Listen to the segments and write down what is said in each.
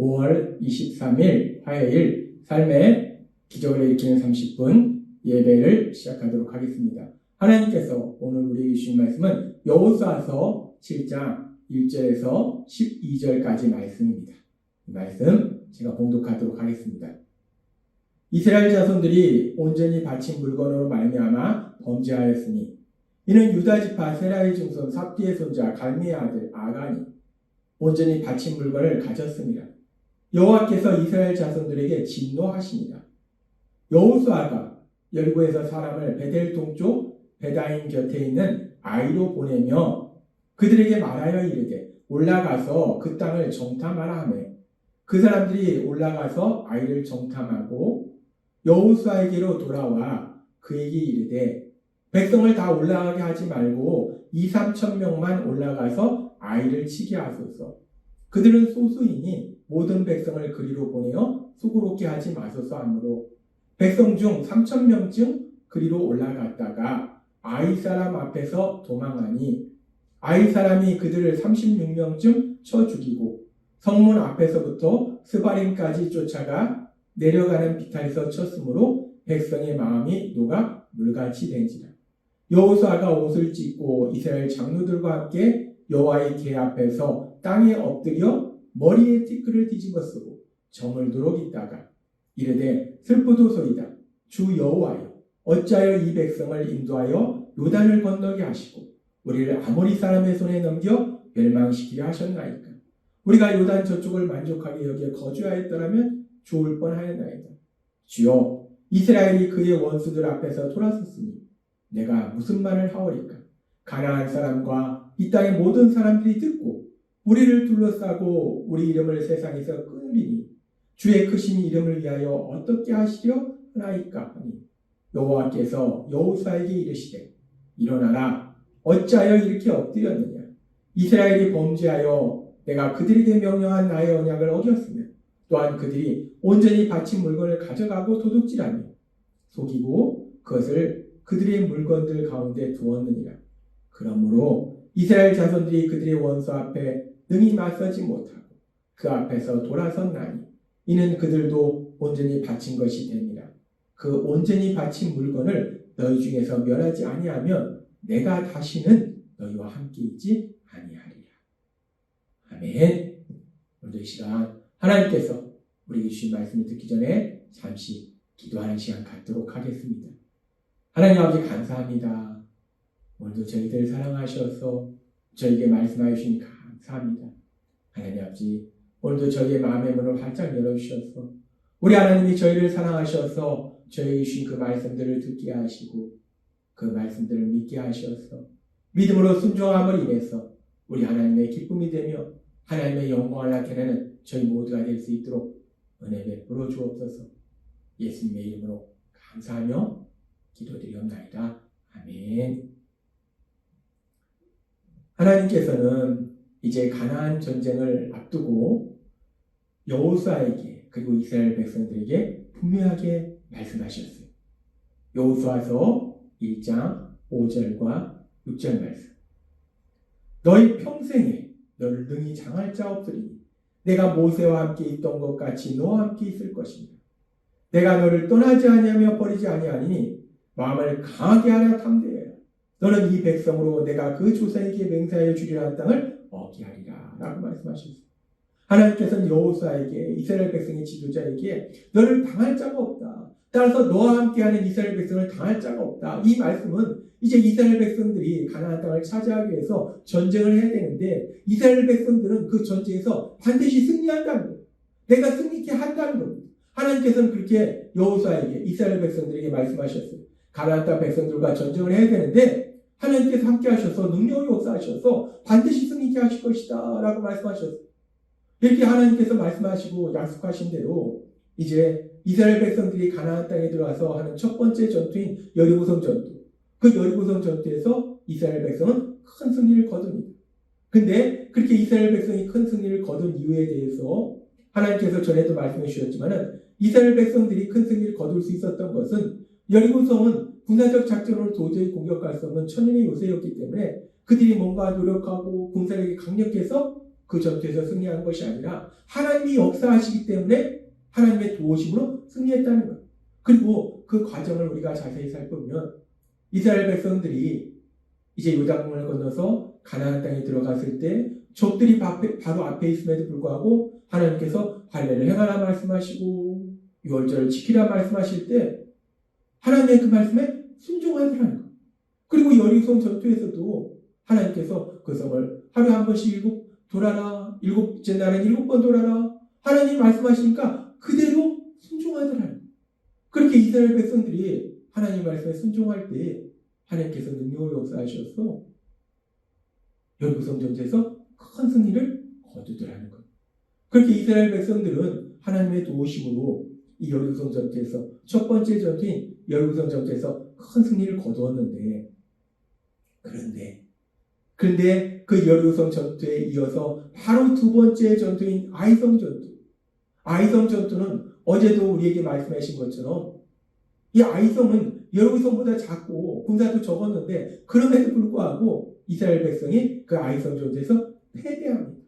5월 23일 화요일 삶의 기적을 일으키는 30분 예배를 시작하도록 하겠습니다. 하나님께서 오늘 우리에게 주신 말씀은 여호수아서 7장 1절에서 12절까지 말씀입니다. 이 말씀 제가 봉독하도록 하겠습니다. 이스라엘 자손들이 온전히 바친 물건으로 말미암아 범죄하였으니 이는 유다 지파 세라의 증손 삽디의 손자 갈미의 아들 아간이 온전히 바친 물건을 가졌습니다. 여호와께서 이스라엘 자손들에게 진노하시니라. 여호수아가 여리고에서 사람을 베델 동쪽 베다인 곁에 있는 아이로 보내며 그들에게 말하여 이르되 올라가서 그 땅을 정탐하라 하며 그 사람들이 올라가서 아이를 정탐하고 여호수아에게로 돌아와 그에게 이르되 백성을 다 올라가게 하지 말고 2-3천 명만 올라가서 아이를 치게 하소서. 그들은 소수이니 모든 백성을 그리로 보내어 수고롭게 하지 마소서 하므로 백성 중 3천 명쯤 그리로 올라갔다가 아이 사람 앞에서 도망하니 아이 사람이 그들을 36명쯤 쳐 죽이고 성문 앞에서부터 스바림까지 쫓아가 내려가는 비탈에서 쳤으므로 백성의 마음이 녹아 물같이 된지라. 여호수아가 옷을 찢고 이스라엘 장로들과 함께 여호와의 궤 앞에서 땅에 엎드려 머리에 티끌을 뒤집어 쓰고 저물도록 있다가 이르되 슬프도소이다. 주 여호와여 어찌하여 이 백성을 인도하여 요단을 건너게 하시고 우리를 아모리 사람의 손에 넘겨 멸망시키려 하셨나이까. 우리가 요단 저쪽을 만족하게 여기에 거주하였더라면 좋을 뻔하였나이다. 주여 이스라엘이 그의 원수들 앞에서 돌아섰으니 내가 무슨 말을 하오리까. 가나안 사람과 이 땅의 모든 사람들이 듣고 우리를 둘러싸고 우리 이름을 세상에서 끊으리니 주의 크신 이름을 위하여 어떻게 하시려 하나이까 하니 여호와께서 여호수아에게 이르시되 일어나라. 어찌하여 이렇게 엎드렸느냐. 이스라엘이 범죄하여 내가 그들에게 명령한 나의 언약을 어겼으며 또한 그들이 온전히 바친 물건을 가져가고 도둑질하며 속이고 그것을 그들의 물건들 가운데 두었느니라. 그러므로 이스라엘 자손들이 그들의 원수 앞에 능히 맞서지 못하고 그 앞에서 돌아섰나니 이는 그들도 온전히 바친 것이 됩니다. 그 온전히 바친 물건을 너희 중에서 멸하지 아니하면 내가 다시는 너희와 함께 있지 아니하리라. 아멘. 오늘 이 시간 하나님께서 우리에게 주신 말씀을 듣기 전에 잠시 기도하는 시간 갖도록 하겠습니다. 하나님 아버지 감사합니다. 오늘도 저희들 사랑하셔서 저에게 말씀하여 주시니 감사합니다. 하나님 아버지 오늘도 저희의 마음의 문을 활짝 열어주셔서 우리 하나님이 저희를 사랑하셔서 저에게 주신 그 말씀들을 듣게 하시고 그 말씀들을 믿게 하셔서 믿음으로 순종함을 인해서 우리 하나님의 기쁨이 되며 하나님의 영광을 나타내는 저희 모두가 될 수 있도록 은혜 베풀어 주옵소서. 예수님의 이름으로 감사하며 기도드리옵나이다. 아멘. 하나님께서는 이제 가나안 전쟁을 앞두고 여호수아에게 그리고 이스라엘 백성들에게 분명하게 말씀하셨어요. 여호수아서 1장 5절과 6절 말씀. 너희 평생에 너를 능히 장할 자 없으리니 내가 모세와 함께 있던 것 같이 너와 함께 있을 것입니다. 내가 너를 떠나지 아니하며 버리지 아니하니 마음을 강하게 하라 탐대하라. 너는 이 백성으로 내가 그 조상에게 맹세하여 주리라 땅을 얻게 하리라 라고 말씀하셨어요. 하나님께서는 여호수아에게 이스라엘 백성의 지도자에게 너를 당할 자가 없다. 따라서 너와 함께하는 이스라엘 백성을 당할 자가 없다. 이 말씀은 이제 이스라엘 백성들이 가나안 땅을 차지하기 위해서 전쟁을 해야 되는데 이스라엘 백성들은 그 전쟁에서 반드시 승리한다는 거예요. 내가 승리케 한다는 겁니다. 하나님께서는 그렇게 여호수아에게 이스라엘 백성들에게 말씀하셨어요. 가나안 땅 백성들과 전쟁을 해야 되는데 하나님께서 함께 하셔서 능력을 역사하셔서 반드시 승리케 하실 것이다 라고 말씀하셨어요. 이렇게 하나님께서 말씀하시고 약속하신 대로 이제 이스라엘 백성들이 가나안 땅에 들어와서 하는 첫 번째 전투인 여리고성 전투. 그 여리고성 전투에서 이스라엘 백성은 큰 승리를 거둡니다. 근데 그렇게 이스라엘 백성이 큰 승리를 거둔 이유에 대해서 하나님께서 전에도 말씀해 주셨지만은 이스라엘 백성들이 큰 승리를 거둘 수 있었던 것은 여리고성은 군사적 작전으로 도저히 공격할 수 없는 천연의 요새였기 때문에 그들이 뭔가 노력하고 군사력이 강력해서 그 전투에서 승리한 것이 아니라 하나님이 역사하시기 때문에 하나님의 도우심으로 승리했다는 거예요. 그리고 그 과정을 우리가 자세히 살펴보면 이스라엘 백성들이 이제 요단강을 건너서 가나안 땅에 들어갔을 때 적들이 바로 앞에 있음에도 불구하고 하나님께서 할례를 행하라 말씀하시고 유월절을 지키라 말씀하실 때 하나님의 그 말씀에 순종하더라는 거예요. 그리고 여리고 전투에서도 하나님께서 그 성을 하루에 한 번씩 돌아라, 일곱째 날엔 7번 돌아라, 하나님 말씀하시니까 그대로 순종하더라는 거예요. 그렇게 이스라엘 백성들이 하나님 말씀에 순종할 때 하나님께서 능력을 역사하셔서 여리고성 전투에서 큰 승리를 거두더라는 거예요. 그렇게 이스라엘 백성들은 하나님의 도우심으로 이 여리고성 전투에서 첫 번째 전투인 여리고성 전투에서 큰 승리를 거두었는데 그런데 그 여리고성 전투에 이어서 바로 두 번째 전투인 아이성 전투는 어제도 우리에게 말씀하신 것처럼 이 아이성은 여리고성보다 작고 군사도 적었는데 그럼에도 불구하고 이스라엘 백성이 그 아이성 전투에서 패배합니다.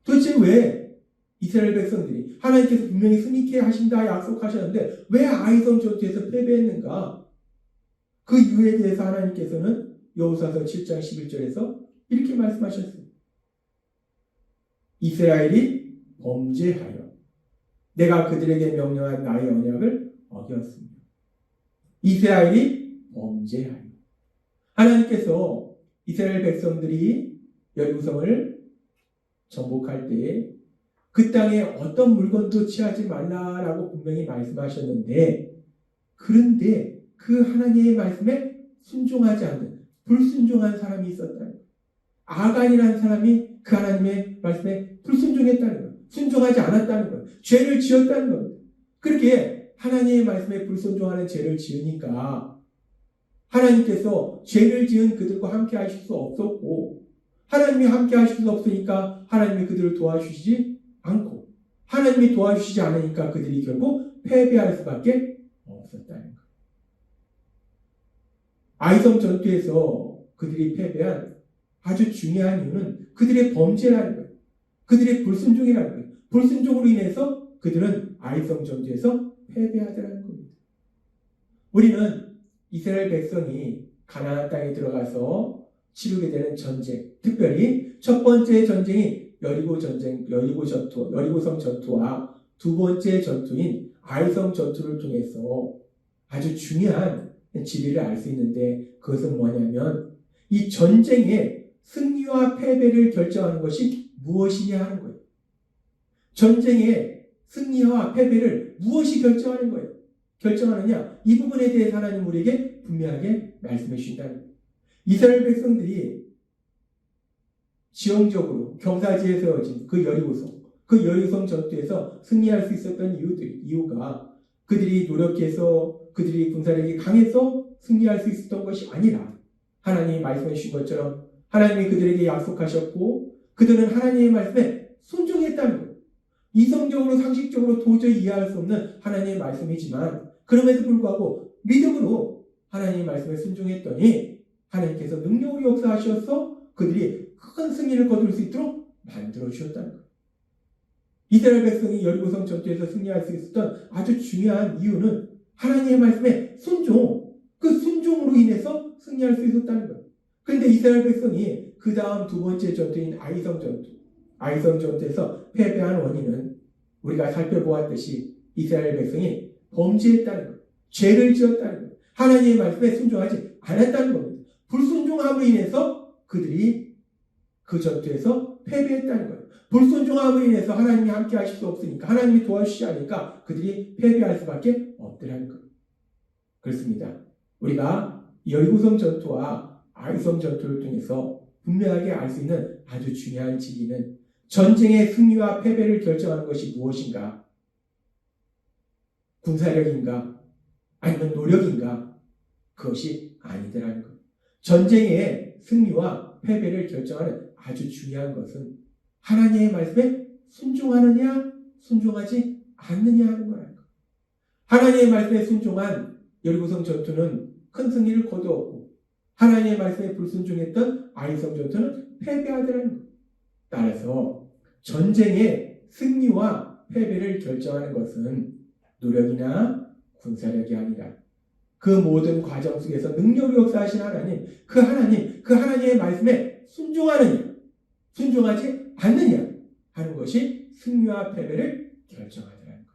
도대체 왜 이스라엘 백성들이 하나님께서 분명히 승리케 하신다 약속하셨는데 왜 아이성 전투에서 패배했는가? 그 이유에 대해서 하나님께서는 여호수아서 7장 11절에서 이렇게 말씀하셨습니다. 이스라엘이 범죄하여 내가 그들에게 명령한 나의 언약을 어겼습니다. 이스라엘이 범죄하여 하나님께서 이스라엘 백성들이 여리고성을 정복할 때에 그 땅에 어떤 물건도 취하지 말라라고 분명히 말씀하셨는데 그런데 그 하나님의 말씀에 순종하지 않는 불순종한 사람이 있었다는 거예요. 아간이라는 사람이 그 하나님의 말씀에 불순종했다는 거예요. 순종하지 않았다는 거예요. 죄를 지었다는 겁니다. 그렇게 하나님의 말씀에 불순종하는 죄를 지으니까 하나님께서 죄를 지은 그들과 함께 하실 수 없었고 하나님이 함께 하실 수 없으니까 하나님이 그들을 도와주시지 않고 하나님이 도와주시지 않으니까 그들이 결국 패배할 수밖에 없었다는 거예요. 아이성 전투에서 그들이 패배한 아주 중요한 이유는 그들의 범죄라는 거예요. 그들의 불순종이라는 거예요. 불순종으로 인해서 그들은 아이성 전투에서 패배하더라는 겁니다. 우리는 이스라엘 백성이 가나안 땅에 들어가서 치르게 되는 전쟁, 특별히 첫 번째 전쟁이 여리고성 전투와 두 번째 전투인 아이성 전투를 통해서 아주 중요한 진리를 알 수 있는데 그것은 뭐냐면 이 전쟁의 승리와 패배를 결정하는 것이 무엇이냐 하는 거예요. 전쟁의 승리와 패배를 무엇이 결정하는 거예요? 결정하느냐? 이 부분에 대해서 하나님 우리에게 분명하게 말씀해 주신다는 거예요. 이스라엘 백성들이 지형적으로 경사지에 세워진 그 여리고성 전투에서 승리할 수 있었던 이유가 그들이 노력해서 그들이 군사력이 강해서 승리할 수 있었던 것이 아니라 하나님이 말씀해 주신 것처럼 하나님이 그들에게 약속하셨고 그들은 하나님의 말씀에 순종했다는 거예요. 이성적으로 상식적으로 도저히 이해할 수 없는 하나님의 말씀이지만 그럼에도 불구하고 믿음으로 하나님의 말씀에 순종했더니 하나님께서 능력으로 역사하셔서 그들이 큰 승리를 거둘 수 있도록 만들어 주셨다는 거예요. 이스라엘 백성이 여리고성 전투에서 승리할 수 있었던 아주 중요한 이유는 하나님의 말씀에 그 순종으로 인해서 승리할 수 있었다는 거예요. 그런데 이스라엘 백성이 그 다음 두 번째 전투인 아이성 전투에서 패배한 원인은 우리가 살펴보았듯이 이스라엘 백성이 범죄했다는 거예요. 죄를 지었다는 거예요. 하나님의 말씀에 순종하지 않았다는 겁니다. 불순종함으로 인해서 그들이 그 전투에서 패배했다는 거예요. 불순종함으로 인해서 하나님이 함께 하실 수 없으니까 하나님이 도와주시지 않으니까 그들이 패배할 수밖에 없더라는 거예요. 그렇습니다. 우리가 여리고성 전투와 아이성 전투를 통해서 분명하게 알 수 있는 아주 중요한 진리는 전쟁의 승리와 패배를 결정하는 것이 무엇인가? 군사력인가? 아니면 노력인가? 그것이 아니더라는 거예요. 전쟁의 승리와 패배를 결정하는 아주 중요한 것은 하나님의 말씀에 순종하느냐, 순종하지 않느냐 하는 거라는 거예요. 하나님의 말씀에 순종한 여리고성 전투는 큰 승리를 거두었고 하나님의 말씀에 불순종했던 아이성 전투는 패배하더라는 거예요. 따라서 전쟁의 승리와 패배를 결정하는 것은 노력이나 군사력이 아니라 그 모든 과정 속에서 능력이 역사하신 하나님, 그 하나님의 말씀에 순종하느냐, 순종하지 않느냐 하는 것이 승리와 패배를 결정하더라는 거예요.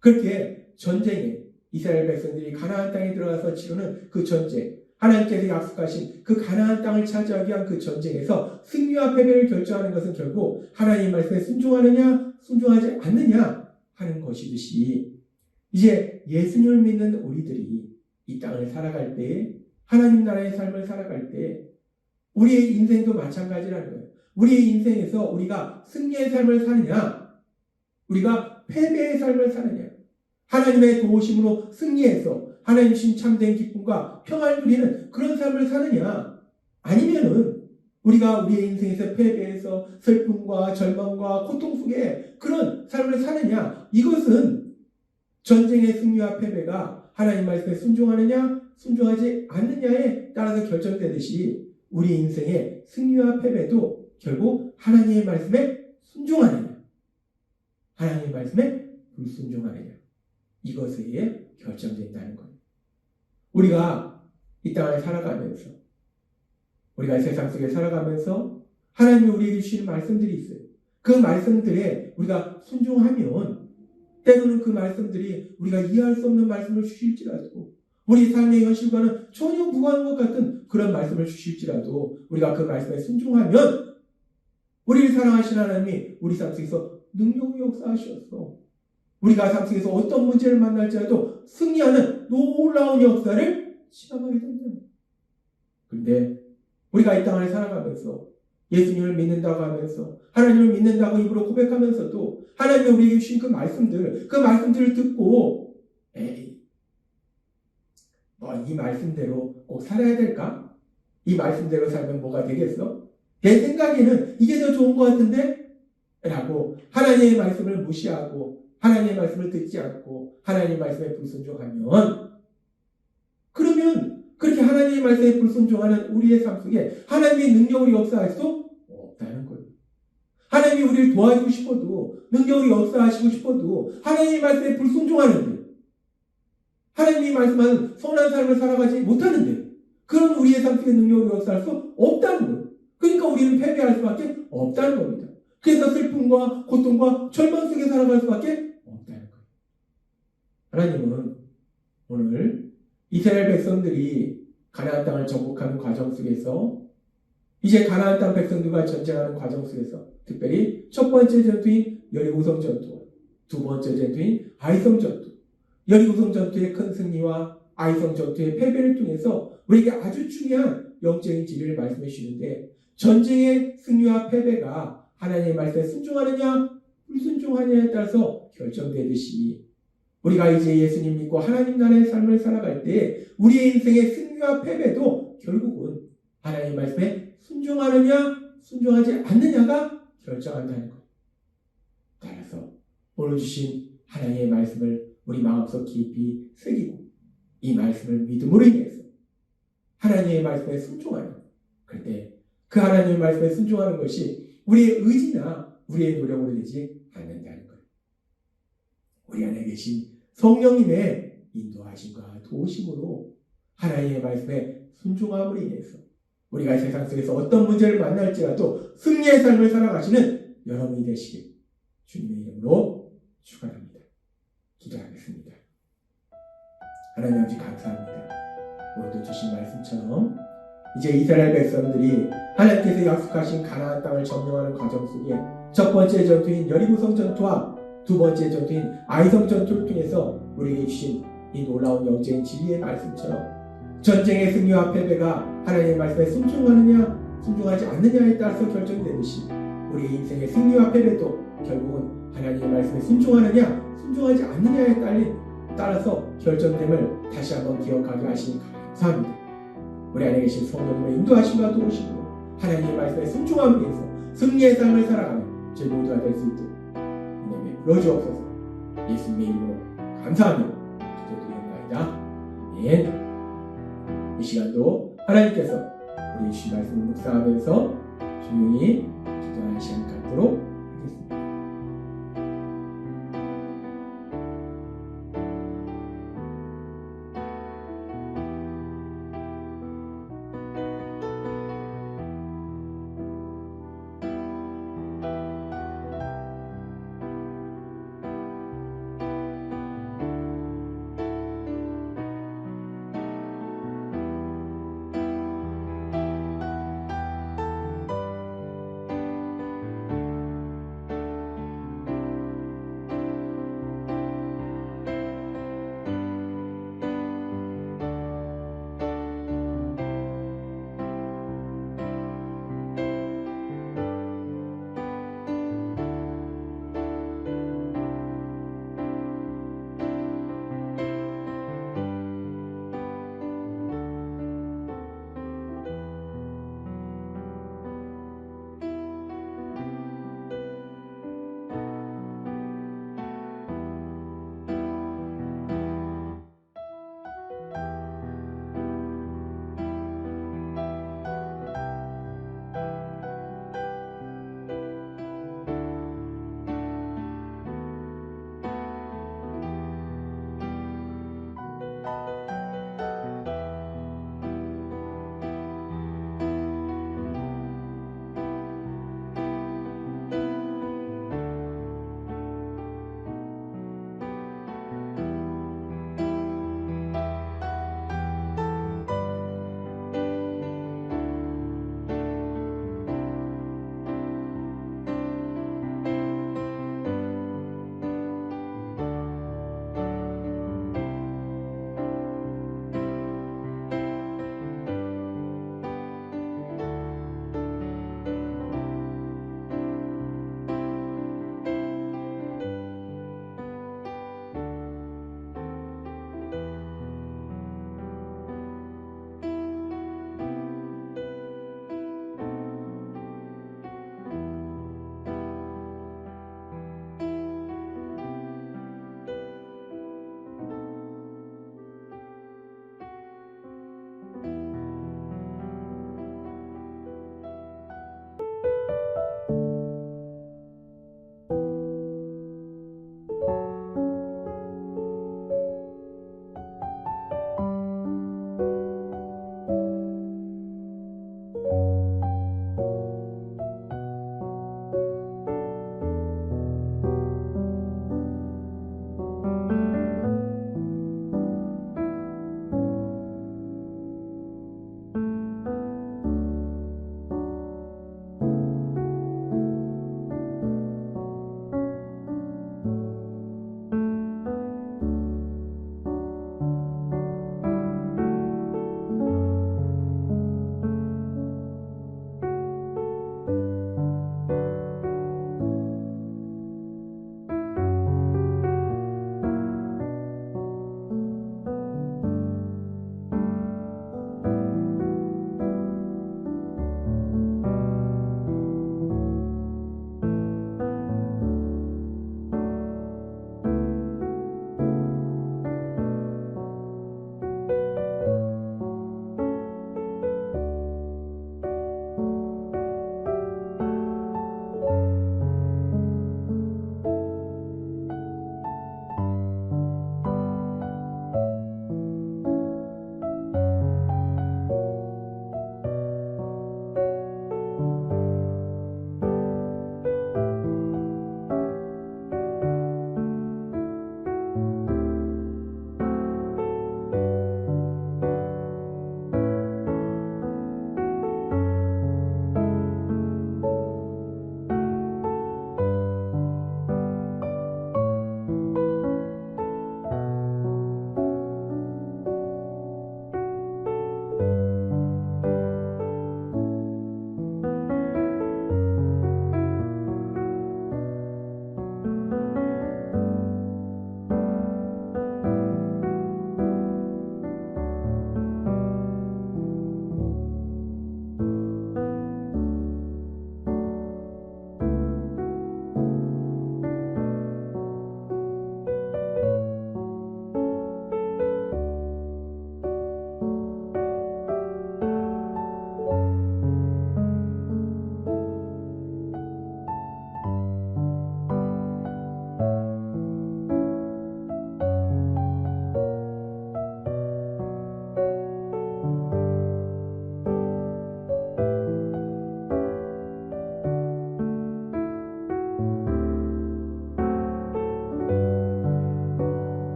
그렇게 전쟁에 이스라엘 백성들이 가나안 땅에 들어가서 치르는 그 전쟁, 하나님께서 약속하신 그 가나안 땅을 차지하기 위한 그 전쟁에서 승리와 패배를 결정하는 것은 결국 하나님의 말씀에 순종하느냐, 순종하지 않느냐 하는 것이듯이 이제 예수님을 믿는 우리들이 이 땅을 살아갈 때, 하나님 나라의 삶을 살아갈 때 우리의 인생도 마찬가지라는 거예요. 우리의 인생에서 우리가 승리의 삶을 사느냐, 우리가 패배의 삶을 사느냐, 하나님의 도우심으로 승리해서 하나님 신 참된 기쁨과 평안을 누리는 그런 삶을 사느냐, 아니면은 우리가 우리의 인생에서 패배해서 슬픔과 절망과 고통 속에 그런 삶을 사느냐, 이것은 전쟁의 승리와 패배가 하나님 말씀에 순종하느냐 순종하지 않느냐에 따라서 결정되듯이 우리 인생의 승리와 패배도 결국 하나님의 말씀에 순종하느냐 하나님의 말씀에 불순종하느냐, 이것에 의해 결정된다는 거예요. 우리가 이 땅을 살아가면서, 우리가 세상 속에 살아가면서 하나님이 우리에게 주시는 말씀들이 있어요. 그 말씀들에 우리가 순종하면 때로는 그 말씀들이 우리가 이해할 수 없는 말씀을 주실지라도, 우리 삶의 현실과는 전혀 무관한 것 같은 그런 말씀을 주실지라도 우리가 그 말씀에 순종하면 우리를 사랑하신 하나님이 우리 삶 속에서 능력을 역사하셨어. 우리가 삶 속에서 어떤 문제를 만날지라도 승리하는 놀라운 역사를 체험하게 된다. 그런데 우리가 이 땅을 살아가면서 예수님을 믿는다고 하면서 하나님을 믿는다고 입으로 고백하면서도 하나님이 우리에게 주신 그 말씀들을 듣고 이 말씀대로 꼭 살아야 될까? 이 말씀대로 살면 뭐가 되겠어? 내 생각에는 이게 더 좋은 것 같은데? 라고 하나님의 말씀을 무시하고 하나님의 말씀을 듣지 않고 하나님의 말씀에 불순종하면, 그러면 그렇게 하나님의 말씀에 불순종하는 우리의 삶 속에 하나님의 능력으로 역사할 수 없다는 거예요. 하나님이 우리를 도와주고 싶어도, 능력으로 역사하시고 싶어도 하나님의 말씀에 불순종하는데, 하나님이 말씀하는 선한 삶을 살아가지 못하는데, 그런 우리의 삶 속에 능력으로 역사할 수 없다는 거예요. 그러니까 우리는 패배할 수밖에 없다는 겁니다. 그래서 슬픔과 고통과 절망 속에 살아갈 수밖에 없다는 거예요. 하나님은 오늘 이스라엘 백성들이 가나안 땅을 정복하는 과정 속에서, 이제 가나안 땅 백성들과 전쟁하는 과정 속에서 특별히 첫 번째 전투인 여리고성 전투와 두 번째 전투인 아이성 전투, 여리고성 전투의 큰 승리와 아이성 전투의 패배를 통해서 우리에게 아주 중요한 영적인 진리를 말씀해 주시는데, 전쟁의 승리와 패배가 하나님의 말씀에 순종하느냐 불순종하느냐에 따라서 결정되듯이 우리가 이제 예수님 믿고 하나님 나라의 삶을 살아갈 때 우리의 인생의 승리와 패배도 결국은 하나님의 말씀에 순종하느냐 순종하지 않느냐가 결정한다는 것. 따라서 오늘 주신 하나님의 말씀을 우리 마음속 깊이 새기고 이 말씀을 믿음으로 인해서 하나님의 말씀에 순종하는, 그때 그 하나님의 말씀에 순종하는 것이 우리의 의지나 우리의 노력으로 되지 않는다는 거예요. 우리 안에 계신 성령님의 인도하심과 도우심으로 하나님의 말씀에 순종함으로 인해서 우리가 세상 속에서 어떤 문제를 만날지라도 승리의 삶을 살아가시는 여러분이 되시길 주님의 이름으로 축원합니다. 기도하겠습니다. 하나님 아버지 감사합니다. 오늘도 주신 말씀처럼 이제 이스라엘 백성들이 하나님께서 약속하신 가나안 땅을 점령하는 과정 속에 첫 번째 전투인 여리고성 전투와 두 번째 전투인 아이성 전투를 통해서 우리에게 주신 이 놀라운 영적인 진리의 말씀처럼 전쟁의 승리와 패배가 하나님의 말씀에 순종하느냐 순종하지 않느냐에 따라서 결정되듯이 우리의 인생의 승리와 패배도 결국은 하나님의 말씀에 순종하느냐 순종하지 않느냐에 따라서 결정됨을 다시 한번 기억하게 하시니 감사합니다. 우리 안에 계신 성령님의 인도하심과 도우심으로 하나님의 말씀에 순종함을 위해서 승리의 삶을 살아가는 저희 모두가 될 수 있도록 은혜에 불러주옵소서. 예수님의 이름으로 감사하며 기도드리옵나이다. 아멘. 이 시간도 하나님께서 우리 주신 말씀을 묵상하면서 조용히 기도하는 시간 갖도록 하겠습니다.